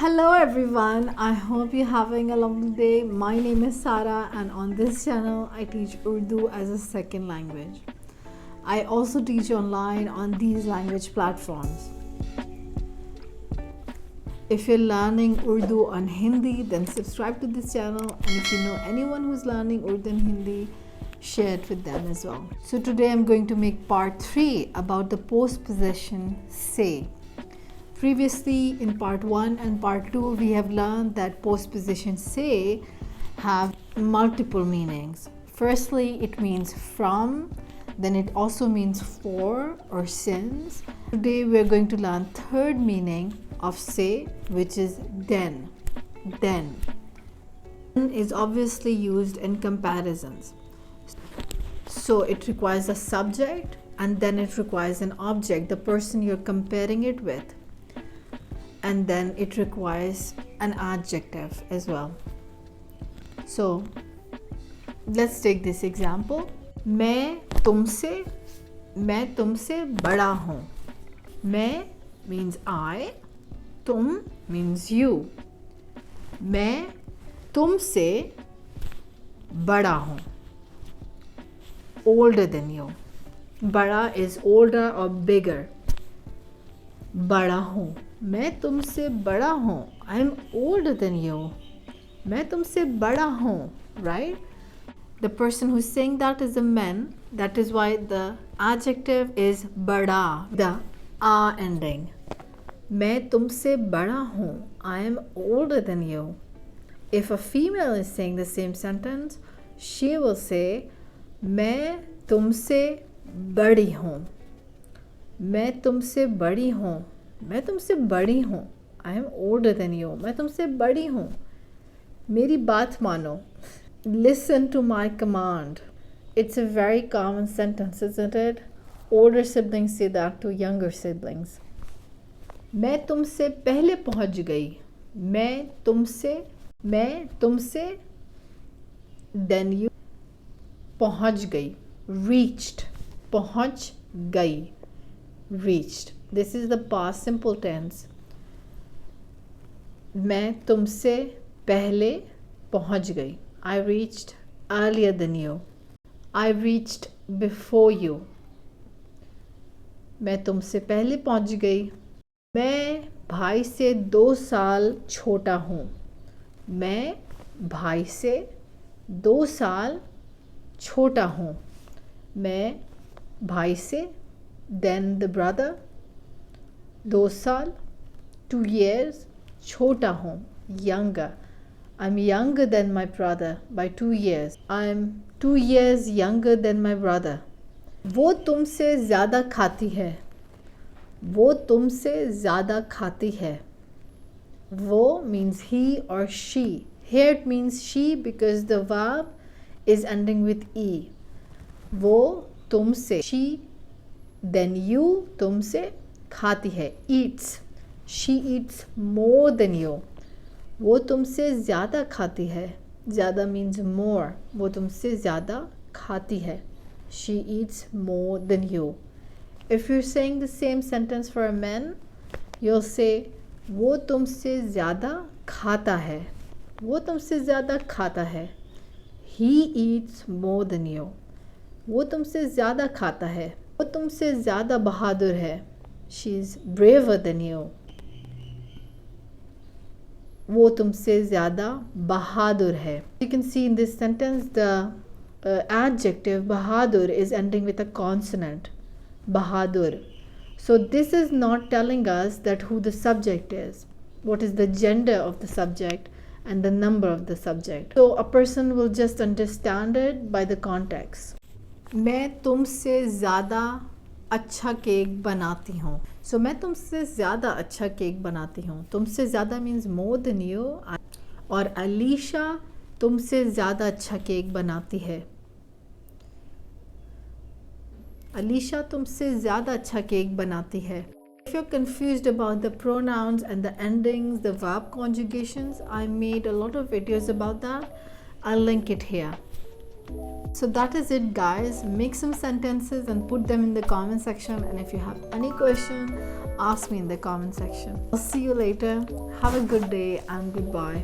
Hello everyone, I hope you're having a lovely day. My name is Sara and on this channel I teach Urdu as a second language. I also teach online on these language platforms. If you're learning Urdu on Hindi, then subscribe to this channel, and if you know anyone who's learning Urdu and Hindi, share it with them as well. So today I'm going to make part 3 about the postposition se. Previously in part 1 and part 2 we have learned that postposition se have multiple meanings. Firstly, it means from, then it also means for or since. Today we are going to learn third meaning of se, which is then. Then is obviously used in comparisons. So it requires a subject and then it requires an object, the person you're comparing it with. And then it requires an adjective as well. So let's take this example. मैं तुमसे बड़ा हूँ. मैं means I, तुम means you. मैं तुमसे बड़ा हूँ. Older than you. बड़ा is older or bigger. बड़ा हूँ. मैं तुमसे बड़ा हूँ. I am older than you. मैं तुमसे बड़ा हूँ. Right? The person who's saying that is a man. That is why the adjective is बड़ा. The a ending. मैं तुमसे बड़ा हूँ. I am older than you. If a female is saying the same sentence, she will say मैं तुमसे बड़ी हूँ. मैं तुमसे बड़ी हूँ. मैं तुमसे बड़ी हूँ. I am older than you. मैं तुमसे बड़ी हूँ. मेरी बात मानो. Listen to my command. It's a very common sentence, isn't it? Older siblings say that to younger siblings. मैं तुमसे पहले पहुँच गई. मैं तुमसे then you पहुँच गई. Reached. पहुँच गई. Reached. This is the past simple tense. मैं तुमसे पहले पहुँच गई. I reached earlier than you. I reached before you. मैं तुमसे पहले पहुँच गई. मैं भाई से 2 साल छोटा हूँ. मैं भाई से 2 साल छोटा हूँ. मैं भाई से then the brother 2 साल 2 years छोटा हूँ younger. I'm younger than my brother by 2 years. I'm 2 years younger than my brother. वो तुमसे ज़्यादा खाती है. वो तुमसे ज़्यादा खाती है. वो means he or she. Here it means she because the verb is ending with e. वो तुमसे she then you तुमसे खाती है eats. She eats more than you. वो तुमसे ज़्यादा खाती है. ज़्यादा means more. वो तुमसे ज़्यादा खाती है. She eats more than you. If you're saying the same sentence for a man, you'll say वो तुमसे ज़्यादा खाता है. वो तुमसे ज़्यादा खाता है. He eats more than you. वो तुमसे ज़्यादा खाता है. वो तुमसे ज़्यादा बहादुर है. She's braver than you. वो तुमसे ज़्यादा बहादुर है. You can see in this sentence the adjective bahadur is ending with a consonant. Bahadur. So this is not telling us that who the subject is. What is the gender of the subject and the number of the subject. So a person will just understand it by the context. मैं तुमसे ज़्यादा अच्छा cake बनाती हूँ. So मैं तुमसे ज़्यादा अच्छा केक बनाती हूँ. तुमसे ज़्यादा means more than you. और अलीशा तुमसे ज़्यादा अच्छा केक बनाती है. अलीशा तुमसे ज़्यादा अच्छा केक बनाती है. If you're confused about the pronouns and the endings, the verb conjugations, I made a lot of videos about that. I'll link it here. So that is it, guys. Make some sentences and put them in the comment section, and if you have any question, ask me in the comment section. I'll see you later. Have a good day and goodbye.